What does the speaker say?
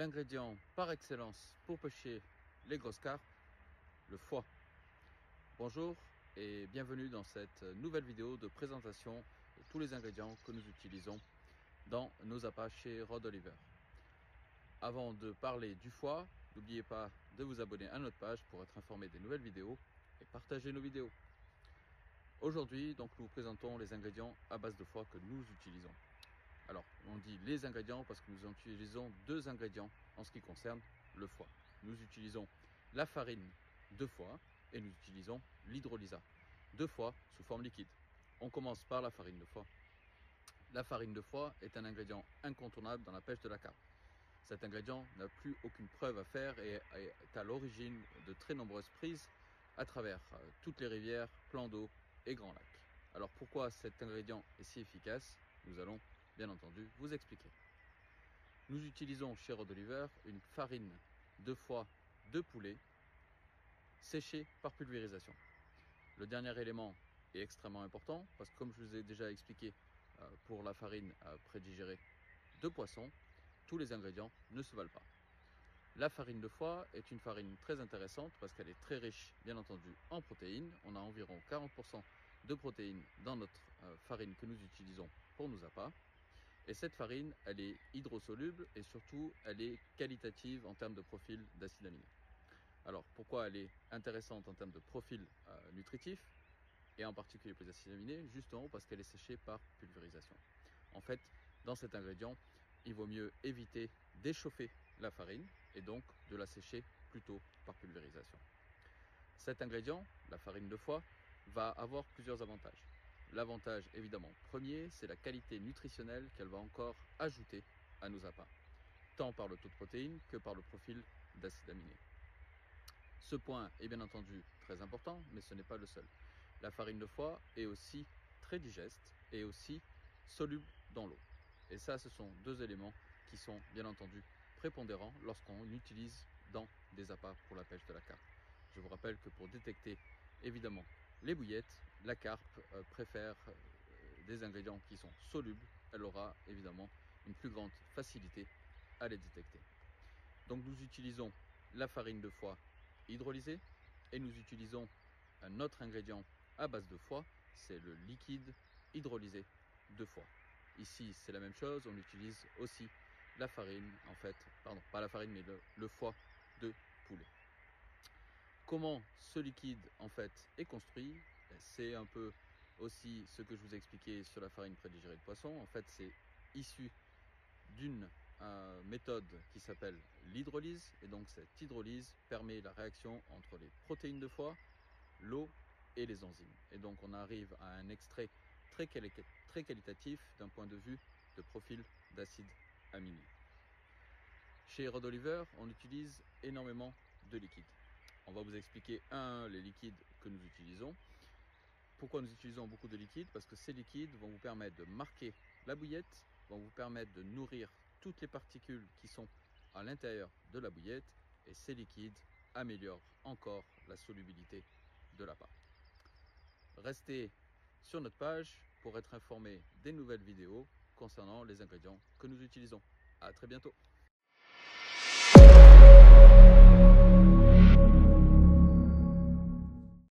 l'ingrédient par excellence pour pêcher les grosses carpes, le foie. Bonjour et bienvenue dans cette nouvelle vidéo de présentation de tous les ingrédients que nous utilisons dans nos appâts chez Rod Oliver. Avant de parler du foie, n'oubliez pas de vous abonner à notre page pour être informé des nouvelles vidéos et partager nos vidéos. Aujourd'hui, donc, nous vous présentons les ingrédients à base de foie que nous utilisons. Alors, on dit les ingrédients parce que nous utilisons deux ingrédients en ce qui concerne le foie. Nous utilisons la farine de foie et nous utilisons l'hydrolysa de foie sous forme liquide. On commence par la farine de foie. La farine de foie est un ingrédient incontournable dans la pêche de la carpe. Cet ingrédient n'a plus aucune preuve à faire et est à l'origine de très nombreuses prises à travers toutes les rivières, plans d'eau et grands lacs. Alors pourquoi cet ingrédient est si efficace? Nous allons bien entendu vous expliquer. Nous utilisons chez Rod Oliver une farine de foie de poulet séchée par pulvérisation. Le dernier élément est extrêmement important parce que, comme je vous ai déjà expliqué pour la farine prédigérée de poisson, tous les ingrédients ne se valent pas. La farine de foie est une farine très intéressante parce qu'elle est très riche, bien entendu, en protéines. On a environ 40% de protéines dans notre farine que nous utilisons pour nos appâts. Et cette farine, elle est hydrosoluble et surtout, elle est qualitative en termes de profil d'acides aminés. Alors, pourquoi elle est intéressante en termes de profil nutritif et en particulier pour les acides aminés? Justement parce qu'elle est séchée par pulvérisation. En fait, dans cet ingrédient, il vaut mieux éviter d'échauffer la farine et donc de la sécher plutôt par pulvérisation. Cet ingrédient, la farine de foie, va avoir plusieurs avantages. L'avantage évidemment premier, c'est la qualité nutritionnelle qu'elle va encore ajouter à nos appâts, tant par le taux de protéines que par le profil d'acides aminés. Ce point est bien entendu très important, mais ce n'est pas le seul. La farine de foie est aussi très digeste et aussi soluble dans l'eau. Et ça, ce sont deux éléments qui sont bien entendu prépondérants lorsqu'on utilise dans des appâts pour la pêche de la carpe. Je vous rappelle que pour détecter évidemment les bouillettes, la carpe préfère des ingrédients qui sont solubles. Elle aura évidemment une plus grande facilité à les détecter. Donc nous utilisons la farine de foie hydrolysée et nous utilisons un autre ingrédient à base de foie, c'est le liquide hydrolysé de foie. Ici c'est la même chose, on utilise aussi la farine, en fait, pardon, pas la farine mais le foie de poulet. Comment ce liquide en fait est construit? C'est un peu aussi ce que je vous ai expliqué sur la farine prédigérée de poisson. En fait, c'est issu d'une méthode qui s'appelle l'hydrolyse, et donc cette hydrolyse permet la réaction entre les protéines de foie, l'eau et les enzymes. Et donc on arrive à un extrait très qualitatif d'un point de vue de profil d'acides aminés. Chez Rod Oliver, on utilise énormément de liquides. On va vous expliquer les liquides que nous utilisons. Pourquoi nous utilisons beaucoup de liquides? Parce que ces liquides vont vous permettre de marquer la bouillette, vont vous permettre de nourrir toutes les particules qui sont à l'intérieur de la bouillette, et ces liquides améliorent encore la solubilité de l'appât. Restez sur notre page pour être informé des nouvelles vidéos concernant les ingrédients que nous utilisons. À très bientôt.